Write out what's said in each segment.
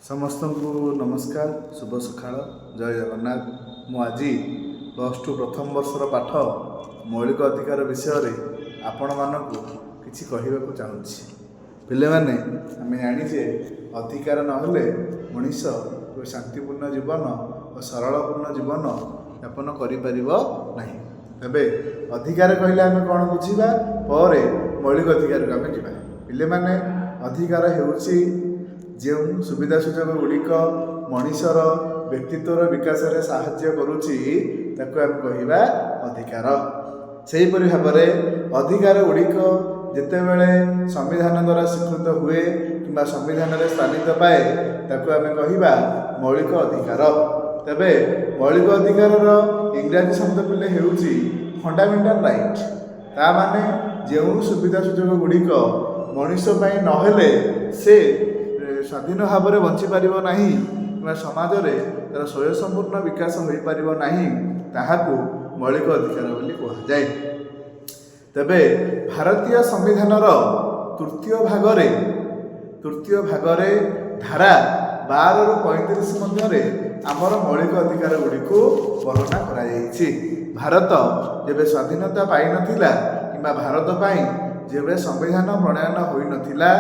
समस्त को नमस्कार शुभ सकाळ जय जगन्नाथ। मु आज +2 प्रथम वर्षर पाठ मौलिक अधिकार विषय रे आपण मानकु किछि कहिबाकु चाहूछि। पिले माने आमे जानिछे अधिकार नहले मनीष शांतिपूर्ण जीवन और सरलपूर्ण जीवन यापन करि परिबो नाही। तबे अधिकार कहले आमे कोन बुझिबा परे मौलिक अधिकार को आमे जिबा। पिले माने अधिकार हेउछि जो सुविधा सुजोग गुड़िक मनीषर व्यक्तित्वर विकास में साहाय्य करुच्ची ताको आम कहिबा अधिकार। सेहीपरि भाव में अधिकार गुड़िक जितेबले संविधान द्वारा स्वीकृत हुए कि संविधान में स्थानित पाए ताको आम कहिबा मौलिक अधिकार। तेबे मौलिक अधिकार इंग्राजी शब्द पिले हेउची फंडामेंटल राइट। ता माने जो सुविधा सुजोग गुड़िक मनीष पई नहेले से स्वाधीन भाव में बंची पार नहीं कि समाज में तार स्वयं संपूर्ण विकास हो पार नहीं ताहाकू मौलिक अधिकार बोली कहुए। तेबे भारतीय संविधान तृतीय भागरे धारा 12 रु 35 मध्य आमर मौलिक अधिकार गुड़ी वर्णना कर। भारत जब स्वाधीनता पाई नथिला कि भारत पाई जब संविधान प्रणयन होई नथिला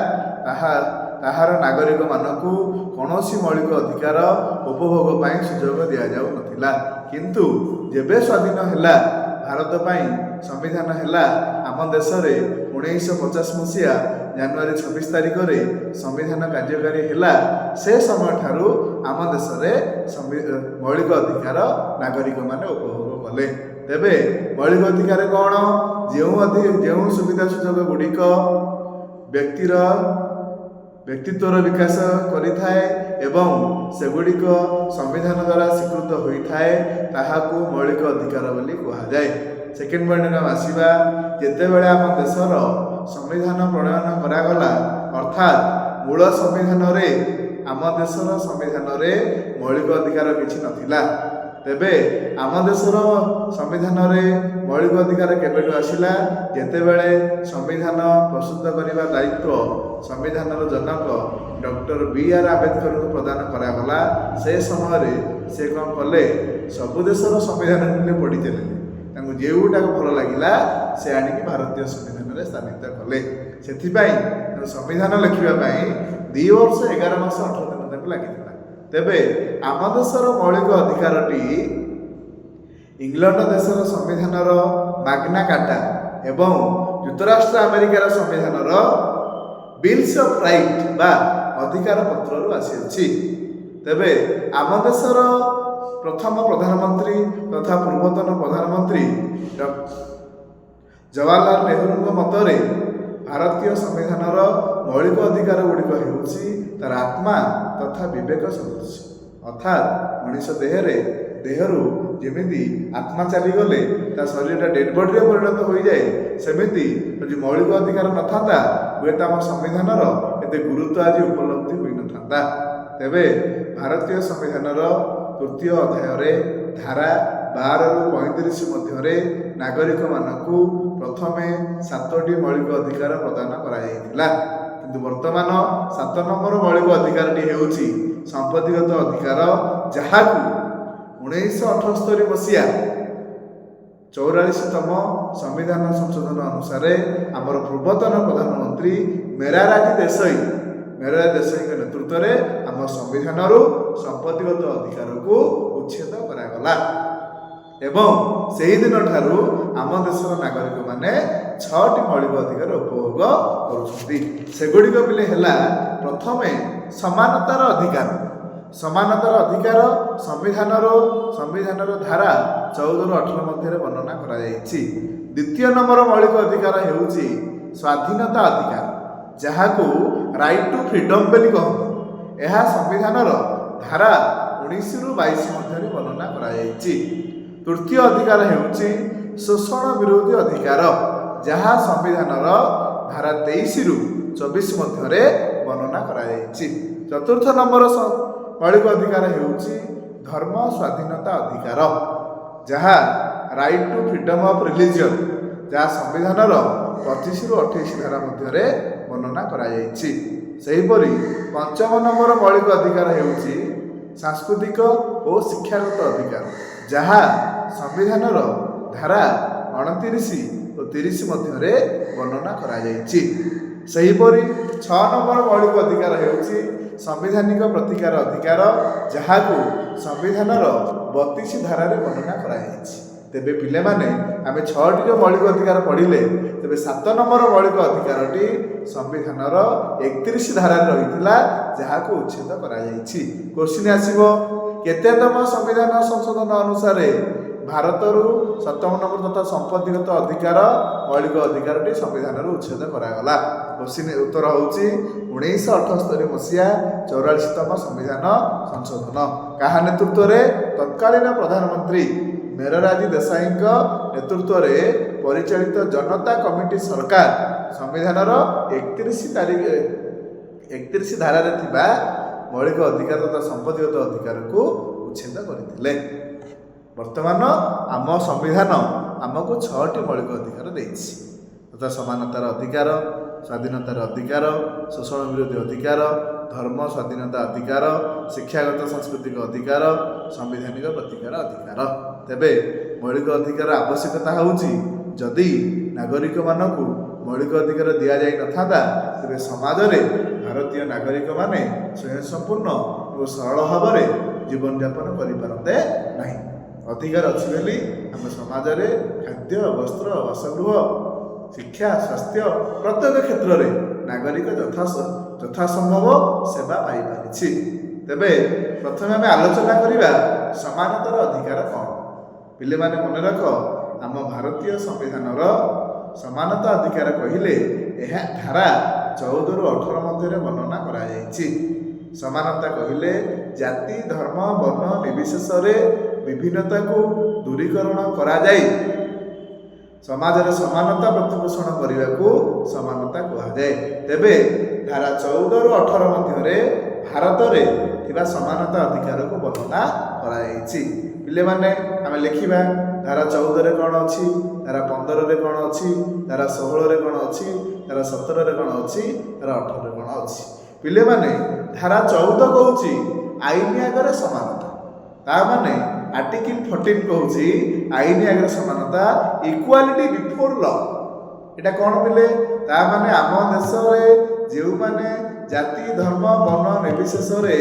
ताहार नागरिक मानकु कौनसी मौलिक अधिकार उपभोग पाई सुजोग दि जाऊ नथिला। किंतु जेबे स्वाधीन हैला भारत पाई संविधान हैला आम देश में 1950 मसीहा जनवरी 26 तारिख रे संविधान कार्यकारी हैला से समय ठारू आम देश में मौलिक अधिकार नागरिक माने उपभोग कले। तेबे मौलिक अधिकार कौन जो सुविधा सुजोग गुड़िक व्यक्तिर व्यक्तित्वर विकास करिथाए एवं सेगुड़िक संविधान द्वारा स्वीकृत होइथाए ताहाकू मौलिक अधिकार बोली कहुए। सेकेंड पॉइंट का आसीबा जेतेबेले आम देशर संविधान प्रणयन करागला अर्थात मूल संविधान रे आम देशर संविधान रे मौलिक अधिकार किछि नथिला। तेबे आम देशर संविधान रे मौलिक अधिकार केबेटू आसिला जेतेबेले संविधान प्रस्तुत करिबा दायित्व संविधान जनक डॉक्टर बी.आर. आंबेडकर को प्रदान करागला। से समय से कौन कले सबु देशर संविधान पढ़ी चले जोटा भल लगिला से आणिक भारतीय संविधान में स्थानित कले। से संविधान लिखापी 2 वर्ष 11 मास 18 दिन तक लगी। तेबे आम देशर मौलिक अधिकारटी इंग्लैंड देशर संविधान मैग्ना कार्टा एवं युक्तराष्ट्र अमेरिकार संविधान बिल्स ऑफ राइट बा अधिकार पत्र आसी। तेबे आम देशर प्रथम प्रधानमंत्री तथा पूर्वतन प्रधानमंत्री जवाहरलाल नेहरू मतरे भारतीय संविधान मौलिक अधिकार गुड़िक होउछि तार आत्मा तथा विवेक सदृश। अर्थात मनीष देहरु जेमिति आत्मा चलीगले ता शरीर डेड बॉडी परिणत हो जाए सेमिति यदि मौलिक अधिकार नथाता हुए आम संविधान एते गुरुत्व आज उपलब्धि होई नथाता। तेबे भारतीय संविधान तृतीय अध्याय धारा 12 रु 35 मध्य नागरिक मानकु प्रथमे 7टी मौलिक अधिकार प्रदान कराइथिला। किंतु वर्तमान 7 नंबर मौलिक अधिकारटी हेउछि संपत्तिगत अधिकार जहाकु 1978 मसीहा 44तम संविधान संशोधन अनुसार आमर पूर्वतन प्रधानमंत्री मोरारजी देसाई के नेतृत्व में आम संविधान संपत्तिगत अधिकार को उच्छेद करागला एवं से ही दिन ठारू आम देशर नागरिक माने 6टी मौलिक अधिकार उपभोग करुछंती। सेगुड़िक पिले हैला प्रथमे समानतार अधिकार। समानतार अधिकार संविधान धारा 14 रु 18 मध्य वर्णना करा जायछि। द्वितीय नंबर मौलिक अधिकार हेउछि स्वाधीनता अधिकार जहाकू राइट टू फ्रीडम बोली कहते। यह संविधान धारा 19 रु 22 मध्य वर्णना करा जायछि। तृतीय अधिकार हेउछि शोषण विरोधी अधिकार जहाँ संविधान धारा 23 रु 24 मध्य वर्णना करा जायछि। चतुर्थ नंबर मौलिक अधिकार हेउछि धर्म स्वाधीनता अधिकार जहाँ right to freedom of religion जहाँ संविधान 25 रु 28 धारा मध्य वर्णना करा जायछि। ସେହିପରି ପଞ୍ଚମ ନମ୍ବର ମୌଳିକ ଅଧିକାର ହେଉଛି ସାଂସ୍କୃତିକ ଓ ଶିକ୍ଷାଗତ ଅଧିକାର, ଯାହା ସମ୍ବିଧାନର ଧାରା 29 ଓ 30 ମଧ୍ୟରେ ବର୍ଣ୍ଣନା କରାଯାଇଛି। ସେହିପରି 6 ନମ୍ବର ମୌଳିକ ଅଧିକାର ହେଉଛି ସାମ୍ବିଧାନିକ ପ୍ରତିକାର ଅଧିକାର, ଯାହାକୁ ସମ୍ବିଧାନର 32 ଧାରାରେ ବର୍ଣ୍ଣନା କରାଯାଇଛି। ତେବେ ପିଲାମାନେ ଆମେ 6ଟି ଯେଉଁ ମୌଳିକ ଅଧିକାର ପଢ଼ିଲେ, ତେବେ 7 ନମ୍ବର ମୌଳିକ ଅଧିକାରଟି ସମ୍ବିଧାନର 31 ଧାରାରେ ରହିଥିଲା, ଯାହାକୁ ଉଚ୍ଛେଦ କରାଯାଇଛି। କୋଶ୍ଚିନ୍ ଆସିବ, କେତେତମ ସମ୍ବିଧାନ ସଂଶୋଧନ ଅନୁସାରେ ଭାରତରୁ 7ମ ନମ୍ବର ତଥା ସମ୍ପତ୍ତିଗତ ଅଧିକାର ମୌଳିକ ଅଧିକାରଟି ସମ୍ବିଧାନରୁ ଉଚ୍ଛେଦ କରାଗଲା? କୋଶ୍ଚିନ୍ ଉତ୍ତର ହେଉଛି 1978 ମସିହା 44ତମ ସମ୍ବିଧାନ ସଂଶୋଧନ। କାହା ନେତୃତ୍ୱରେ? ତତ୍କାଳୀନ ପ୍ରଧାନମନ୍ତ୍ରୀ ମୋରାରଜୀ ଦେଶାଇଙ୍କ ନେତୃତ୍ୱରେ ପରିଚାଳିତ ଜନତା କମିଟି ସରକାର ସମ୍ବିଧାନର 31 ଧାରାରେ ଥିବା ମୌଳିକ ଅଧିକାର ତଥା ସମ୍ପତ୍ତିଗତ ଅଧିକାରକୁ ଉଚ୍ଛେଦ କରିଥିଲେ। ବର୍ତ୍ତମାନ ଆମ ସମ୍ବିଧାନ ଆମକୁ 6ଟି ମୌଳିକ ଅଧିକାର ଦେଇଛି, ତଥା ସମାନତାର ଅଧିକାର, ସ୍ୱାଧୀନତାର ଅଧିକାର, ଶୋଷଣ ବିରୋଧୀ ଅଧିକାର, ଧର୍ମ ସ୍ୱାଧୀନତା ଅଧିକାର, ଶିକ୍ଷାଗତ ସାଂସ୍କୃତିକ ଅଧିକାର, ସାମ୍ବିଧାନିକ ପ୍ରତିକାର ଅଧିକାର। ତେବେ ମୌଳିକ ଅଧିକାର ଆବଶ୍ୟକତା ହେଉଛି, ଯଦି ନାଗରିକମାନଙ୍କୁ ମୌଳିକ ଅଧିକାର ଦିଆଯାଇନଥାନ୍ତା, ତେବେ ସମାଜରେ ଭାରତୀୟ ନାଗରିକମାନେ ସ୍ୱୟଂସମ୍ପୂର୍ଣ୍ଣ ଓ ସରଳ ଭାବରେ ଜୀବନଯାପନ କରିପାରନ୍ତେ ନାହିଁ। ଅଧିକାର ଅଛି ବୋଲି ଆମ ସମାଜରେ ଖାଦ୍ୟ, ବସ୍ତ୍ର, ବାସଗୃହ, ଶିକ୍ଷା, ସ୍ୱାସ୍ଥ୍ୟ ପ୍ରତ୍ୟେକ କ୍ଷେତ୍ରରେ ନାଗରିକ ଯଥାସମ୍ଭବ ସେବା ପାଇପାରିଛି। ତେବେ ପ୍ରଥମେ ଆମେ ଆଲୋଚନା କରିବା ସମାନତାର ଅଧିକାର କ'ଣ। ପିଲାମାନେ ମନେ ରଖ, ଆମ ଭାରତୀୟ ସମ୍ବିଧାନର ସମାନତା ଅଧିକାର କହିଲେ ଏହା ଧାରା 14ରୁ 18 ମଧ୍ୟରେ ବର୍ଣ୍ଣନା କରାଯାଇଛି। ସମାନତା କହିଲେ ଜାତି, ଧର୍ମ, ବର୍ଣ୍ଣ ନିର୍ବିଶେଷରେ ବିଭିନ୍ନତାକୁ ଦୂରୀକରଣ କରାଯାଇ ସମାଜରେ ସମାନତା ପ୍ରତିପୋଷଣ କରିବାକୁ ସମାନତା କୁହାଯାଏ। ତେବେ ଧାରା 14ରୁ 18 ମଧ୍ୟରେ ଭାରତରେ ଥିବା ସମାନତା ଅଧିକାରକୁ ବର୍ଣ୍ଣନା କରାଯାଇଛି। ପିଲାମାନେ ଆମେ ଲେଖିବା, ଧାରା 14ରେ କ'ଣ ଅଛି, ଧାରା 15ରେ କ'ଣ ଅଛି, ଧାରା 16ରେ କ'ଣ ଅଛି, ଧାରା 17ରେ କ'ଣ ଅଛି, ଧାରା 18ରେ କ'ଣ ଅଛି। ପିଲାମାନେ ଧାରା 14 କହୁଛି ଆଇନ ଆଗରେ ସମାନତା, ତା ମାନେ ଆର୍ଟିକିଲ 14 କହୁଛି ଆଇନ ଆଗରେ ସମାନତା, ଇକ୍ୱାଲିଟି ବିଫୋର ଲ। ଏଇଟା କ'ଣ ପିଲେ? ତା ମାନେ ଆମ ଦେଶରେ ଯେଉଁମାନେ ଜାତି, ଧର୍ମ, ବର୍ଣ୍ଣ ନିର୍ବିଶେଷରେ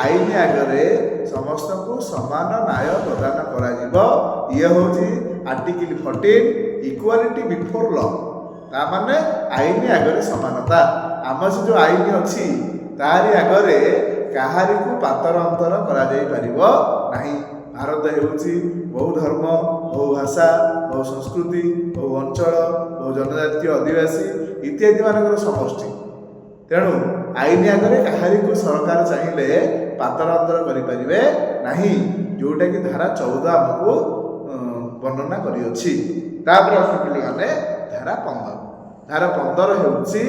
ଆଇନ ଆଗରେ ସମସ୍ତଙ୍କୁ ସମାନ ନ୍ୟାୟ ପ୍ରଦାନ କରାଯିବ। ଇଏ ହେଉଛି ଆର୍ଟିକିଲ 14, ଇକ୍ୱାଲିଟି ବିଫୋର ଲ। ତା ମାନେ ଆଇନ ଆଗରେ ସମାନତା। ଆମ ସେ ଯେଉଁ ଆଇନ ଅଛି ତାରି ଆଗରେ କାହାରିକୁ ପାତର ଅନ୍ତର କରାଯାଇପାରିବ ନାହିଁ। ଭାରତ ହେଉଛି ବହୁ ଧର୍ମ, ବହୁ ଭାଷା, ବହୁ ସଂସ୍କୃତି, ବହୁ ଅଞ୍ଚଳ, ବହୁ ଜନଜାତୀୟ, ଆଦିବାସୀ ଇତ୍ୟାଦି ମାନଙ୍କର ସମଷ୍ଟି। ତେଣୁ ଆଇନ ଆଗରେ କାହାରିକୁ ସରକାର ଚାହିଁଲେ ପାତର ଅନ୍ତର କରିପାରିବେ ନାହିଁ, ଯେଉଁଟାକି ଧାରା 14 ଆମକୁ ବର୍ଣ୍ଣନା କରିଅଛି। ତାପରେ ପିଲାମାନେ ଧାରା 15। ଧାରା 15 ହେଉଛି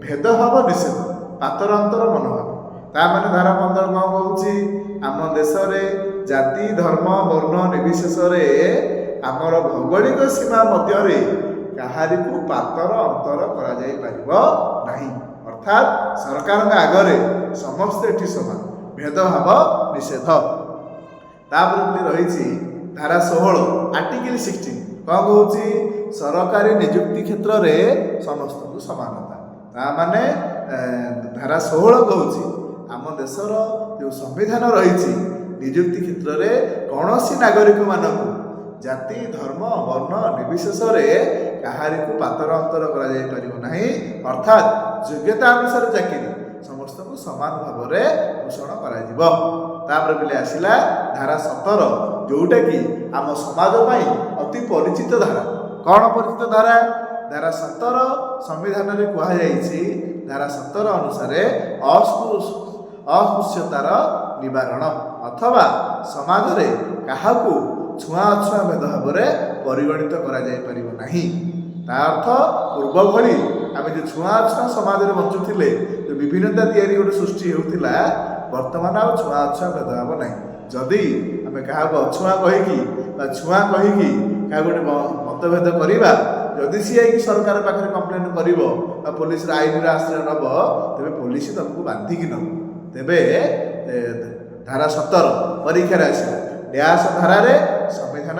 ଭେଦଭାବ ନିଷେଧ, ପାତର ଅନ୍ତର ମନୋଭାବ। ତା ମାନେ ଧାରା 15 କ'ଣ କହୁଛି? ଆମ ଦେଶରେ ଜାତି, ଧର୍ମ, ବର୍ଣ୍ଣ ନିର୍ବିଶେଷରେ ଆମର ଭୌଗୋଳିକ ସୀମା ମଧ୍ୟରେ କାହାରିକୁ ପାତର ଅନ୍ତର କରାଯାଇପାରିବ ନାହିଁ। ଅର୍ଥାତ୍ ସରକାରଙ୍କ ଆଗରେ ସମସ୍ତେ ଏଠି ସମାନ, ଭେଦଭାବ ନିଷେଧ। ତାପରେ ରହିଛି ଧାରା 16, ଆର୍ଟିକିଲ 16 କ'ଣ କହୁଛି? ସରକାରୀ ନିଯୁକ୍ତି କ୍ଷେତ୍ରରେ ସମସ୍ତଙ୍କୁ ସମାନତା। ତା ମାନେ ଧାରା 16 କହୁଛି ଆମ ଦେଶର ଯେଉଁ ସମ୍ବିଧାନ ରହିଛି, ନିଯୁକ୍ତି କ୍ଷେତ୍ରରେ କୌଣସି ନାଗରିକମାନଙ୍କୁ ଜାତି, ଧର୍ମ, ବର୍ଣ୍ଣ ନିର୍ବିଶେଷରେ କାହାରିକୁ ପାତର ଅନ୍ତର କରାଯାଇପାରିବ ନାହିଁ। ଅର୍ଥାତ୍ ଯୋଗ୍ୟତା ଅନୁସାରେ ଚାକିରି ସମସ୍ତଙ୍କୁ ସମାନ ଭାବରେ ପୋଷଣ କରାଯିବ। ତାପରେ ପିଲେ ଆସିଲା ଧାରା 17, ଯେଉଁଟାକି ଆମ ସମାଜ ପାଇଁ ଅତି ପରିଚିତ ଧାରା। କ'ଣ ପରିଚିତ ଧାରା? ଧାରା 17 ସମ୍ବିଧାନରେ କୁହାଯାଇଛି, ଧାରା 17 ଅନୁସାରେ ଅସ୍ପୃଶ୍ୟତାର ନିବାରଣ ଅଥବା ସମାଜରେ କାହାକୁ ଛୁଆଁଅଛୁଆଁ ଭେଦଭାବରେ ପରିଗଣିତ କରାଯାଇପାରିବ ନାହିଁ। ତା ଅର୍ଥ ପୂର୍ବ ଭଳି ଆମେ ଯେଉଁ ଛୁଆଁଅଛୁଆଁ ସମାଜରେ ବଞ୍ଚୁଥିଲେ, ଯେଉଁ ବିଭିନ୍ନତା ତିଆରି ଗୋଟେ ସୃଷ୍ଟି ହେଉଥିଲା, ବର୍ତ୍ତମାନ ଆଉ ଛୁଆଁଅଛୁଆଁ ଭେଦଭାବ ନାହିଁ। ଯଦି ଆମେ କାହାକୁ ଅଛୁଆଁ କହିକି ବା ଛୁଆଁ କହିକି କାହାକୁ ଗୋଟେ ମତଭେଦ କରିବା, ଯେ जदि सी सरकार पाखे कंप्लेन कर पुलिस आईन आश्रय नब तेरे पुलिस तुमको बांधिकी नब तेरे धारा 17 परीक्षा आस डैश धारार संविधान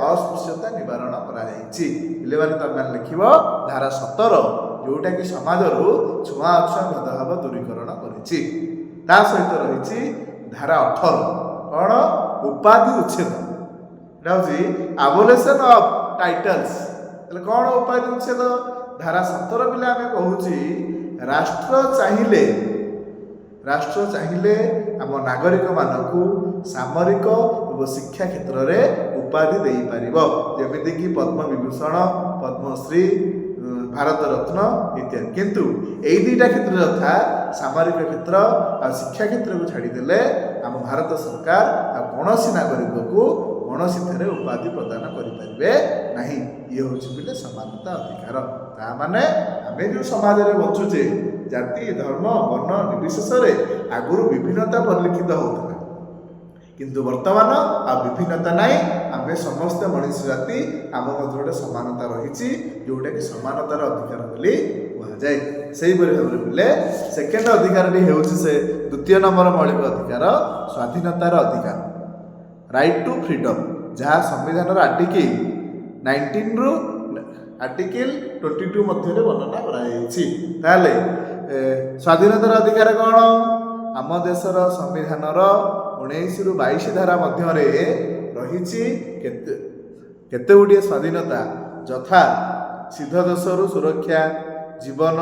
अस्पृश्यता निवारण कर लिख धारा 17 जोटा कि समाज छुआ अछुआ भेदभाव दूरीकरण कर सहित रही धारा 18 कौन उपाधि उच्छेद एबोलिशन ऑफ टाइटल्स कौन उपाधि उच्छेद धारा 17 पिला आम कहूँ राष्ट्र चाहिए आम नागरिक मानकू सामरिक और शिक्षा क्षेत्र में उपाधि दे पार जमीक पद्म विभूषण पद्मश्री भारत रत्न इत्यादि किंतु यही दुईटा क्षेत्र यथा सामरिक क्षेत्र और शिक्षा क्षेत्र को छाड़देले आम भारत सरकार कौन नागरिक को कौन उपाधि प्रदान करें ना ये हूँ बोले समानता अधिकार ताने आम जो समाज में बचुचे जाति धर्म वर्ण निर्विशेष आगुरी विभिन्नता परिलक्षित होता किंतु वर्तमान आ विभिन्नता नाई आम समस्त मनुष्य जाति आम मध्य समानता रही जोटा कि समानतार अधिकार बोली कहुए से भाव में बोले सेकेंड अधिकार से द्वितीय नंबर मौलिक अधिकार स्वाधीनतार अधिकार राइट टू फ्रीडम जहाँ संविधान आर्टिकल 19 रु आर्टिकल 22 मध्य वर्णना कर स्वाधीनतार अधिकार कौन आम देशर संविधान 19 रु 22 धारा मध्य रही केते गुड़िए स्वाधीनता यथा सिद्धदोषरु सुरक्षा जीवन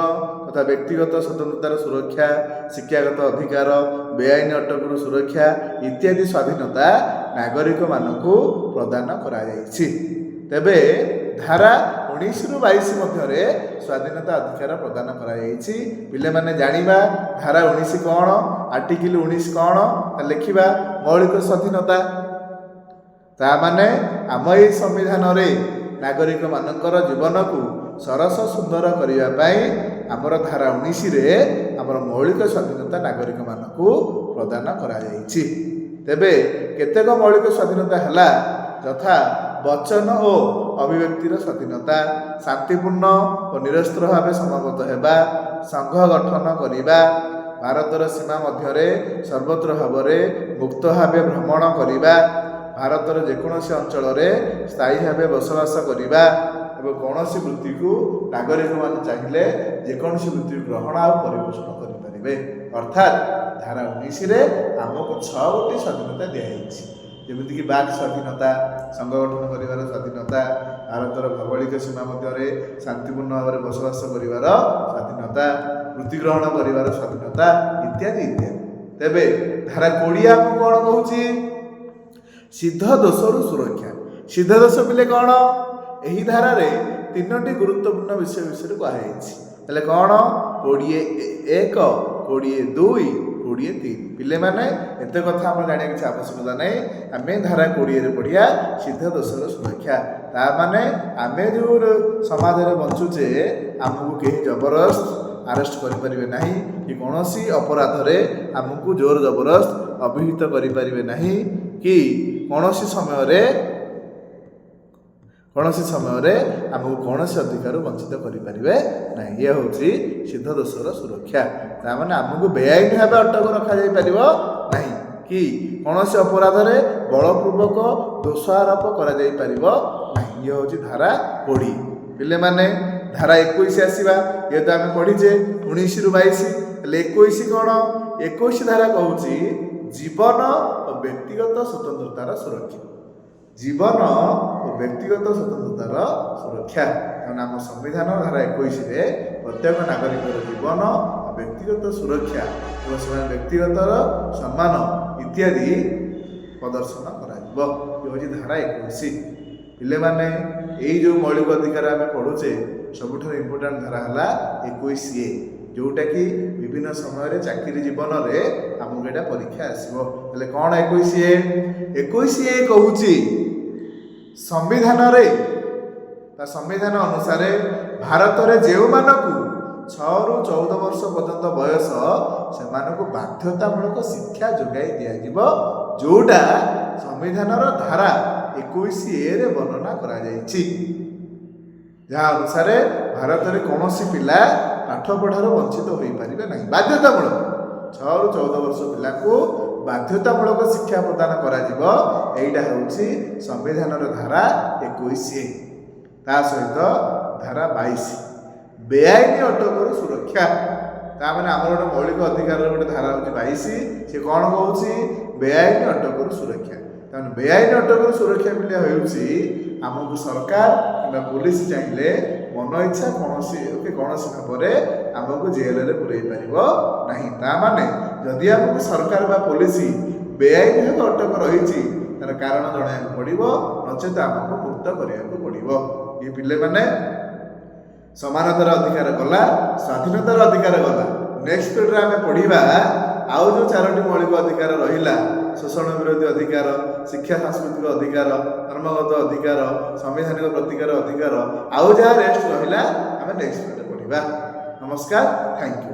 तथा व्यक्तिगत स्वतंत्रतार सुरक्षा शिक्षागत अधिकार बेआईन अटकरू सुरक्षा इत्यादि स्वाधीनता नागरिक मानकू प्रदान कराଯାଇଛି तेबे धारा 19 रु 22 मध्य स्वाधीनता अधिकार प्रदान कराଯାଇଛି पिले माने जानिबा धारा 19 कौन आर्टिकल 19 कौन लिखिबा मौलिक स्वाधीनता ता माने आम ए संविधान रे नागरिक मानकर जीवन को सरस सुंदर करने आमर धारा 19 रे आमर मौलिक स्वाधीनता नागरिक मानकू प्रदान कराଯାଇଛି तेबे केतेक मौलिक स्वाधीनता हला यथा वचन और अभिव्यक्तिर स्वाधीनता शांतिपूर्ण और निरस्त्र भाव समबत होगा संघ गठन करने भारतर सीमा मध्य सर्वत्र भाव मुक्त भाव भ्रमण करने भारतर जेकोसी अंचल स्थायी भाव बसवास करने और कौन वृत्ति को नागरिक मान चाहिए जेकोसी वृत्ति ग्रहण और परिपोषण करें अर्थात धारा 19 आमको 6 गोटी स्वाधीनता दिखाई जमीक बाक स्वाधीनता संघ गठन कर स्वाधीनता भारतर भौगोलिक सीमा मध्य शांतिपूर्ण भाव में बसवास कर स्वाधीनता वृत्ति ग्रहण कर स्वाधीनता इत्यादि इत्यादि तेबे धारा 20 आमको कौन कहूँ सिद्ध दोषरु सुरक्षा सिद्ध दोष बोले कौन यही धारा 3टी गुरुत्वपूर्ण विषय कहुई कौन 21 22 23 पिले माने एत कथा आम जाना किसी आवश्यकता नहीं आम धारा 20 पढ़िया सिद्ध दोषर सुरक्षा ता माने आम जो समाज में बचुचे आमको कहीं जबरदस्त आरेस्ट करें ना कि कौन अपराध रे आमको जोर जबरदस्त अभिहित करें ना कि कौन समय आमको कौन अधिकार वंचित करें ना ये हूँ सिद्ध दोषर सुरक्षा ताने आमको बेआईन भाव अटक रखा ना कि कौन अपराध रे बलपूर्वक दोष आरोप कर ये हूँ धारा 20 पिले माने धारा 21 आसवा ये तो आम पढ़ीचे 19 रु 22 21 कौन 21 धारा कहूँ जीवन और व्यक्तिगत स्वतंत्रतार सुरक्षा जीवन और व्यक्तिगत स्वतंत्रतार सुरक्षा आम संविधान धारा 21 प्रत्येक नागरिक जीवन और व्यक्तिगत सुरक्षा और व्यक्तिगत सम्मान इत्यादि प्रदर्शन कर धारा 21 पिले माने यही जो मौलिक अधिकार आम पढ़ुचे सबुठ इम्पोर्टाट धारा है 21A जोटा कि विभिन्न समय चाकरी जीवन में आमको यहाँ परीक्षा आसो कौन 21A कहूँ संविधान संविधान अनुसार भारत में जो मानकू 6 रु 14 वर्ष पर्यंत बयस से बाध्यतामूलक शिक्षा जोगाई दिज्व जोटा संविधान धारा 21A रे वर्णना करा ଯାହା ଅନୁସାରେ ଭାରତରେ କୌଣସି ପିଲା ପାଠ ପଢ଼ାରୁ ବଞ୍ଚିତ ହୋଇପାରିବେ ନାହିଁ। ବାଧ୍ୟତାମୂଳକ 6 ରୁ 14 ବର୍ଷ ପିଲାକୁ ବାଧ୍ୟତାମୂଳକ ଶିକ୍ଷା ପ୍ରଦାନ କରାଯିବ। ଏଇଟା ହେଉଛି ସମ୍ବିଧାନର ଧାରା 21। ତା ସହିତ ଧାରା 22 ବେଆଇନ ଅଟକରୁ ସୁରକ୍ଷା। ତା ମାନେ ଆମର ଗୋଟେ ମୌଳିକ ଅଧିକାରର ଗୋଟେ ଧାରା ହେଉଛି 22। ସେ କ'ଣ କହୁଛି? ବେଆଇନ ଅଟକରୁ ସୁରକ୍ଷା। ତାମାନେ ବେଆଇନ ଅଟକରୁ ସୁରକ୍ଷା ମିଳିବା ହେଉଛି ଆମକୁ ସରକାର କିମ୍ବା ପୋଲିସ ଚାହିଁଲେ ମନ ଇଚ୍ଛା କୌଣସି ଭାବରେ ଆମକୁ ଜେଲରେ ପୁରେଇ ପାରିବ ନାହିଁ। ତା ମାନେ ଯଦି ଆମକୁ ସରକାର ବା ପୋଲିସ ବେଆଇନ ଭାବେ ଅଟକ ରହିଛି ତାର କାରଣ ଜଣାଇବାକୁ ପଡ଼ିବ, ନଚେତ ଆମକୁ ମୁକ୍ତ କରିବାକୁ ପଡ଼ିବ। ଏ ପିଲାମାନେ ସମାନତାର ଅଧିକାର ଗଲା, ସ୍ୱାଧୀନତାର ଅଧିକାର ଗଲା। ନେକ୍ସଟ ପିରିୟଡ଼ରେ ଆମେ ପଢ଼ିବା ଆଉ ଯେଉଁ 4ଟି ମୌଳିକ ଅଧିକାର ରହିଲା, ଶୋଷଣ ବିରୋଧୀ ଅଧିକାର, ଶିକ୍ଷା ସାଂସ୍କୃତିକ ଅଧିକାର, ଧର୍ମଗତ ଅଧିକାର, ସାମ୍ବିଧାନିକ ପ୍ରତିକାର ଅଧିକାର, ଆଉ ଯାହା ରେଷ୍ଟ ରହିଲା ଆମେ ନେକ୍ସଟ ପିରିୟଡ଼ରେ ପଢ଼ିବା। ନମସ୍କାର, ଥ୍ୟାଙ୍କ ୟୁ।